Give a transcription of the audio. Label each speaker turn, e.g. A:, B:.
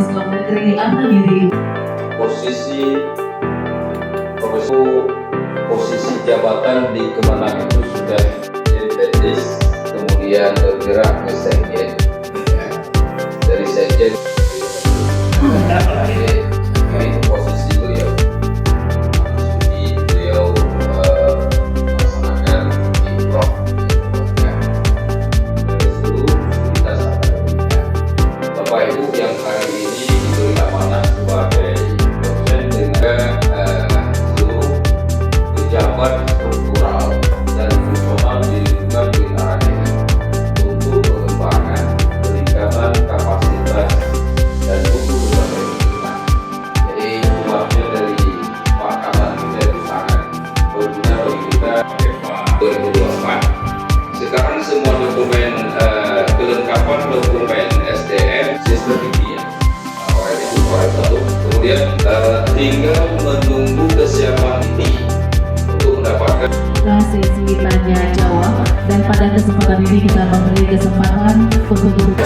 A: Islam Negeri Andiri.
B: Posisi jabatan di Kemenang itu sudah tetis, kemudian bergerak ke sekjen, dari sekjen ini posisi beliau. Jadi beliau melaksanakan ikraf kita Bapak Ibu yang hari ini diberi amanah sebagai dosen dengan seluruh pejabat struktural dan fungsional di lingkungan wilayah untuk pengembangan, peningkatan kapasitas dan mutu berbagai lingkungan. Jadi uangnya dari Pak Kamal dari sangat berguna bagi kita 2024. Sekarang semua dokumen kelengkapan dokumen SDM sistem ini ya, kemudian tinggal menunggu kesiapan ini untuk mendapatkan
A: Sesi tanya jawab, dan pada kesempatan ini kita memberi kesempatan untuk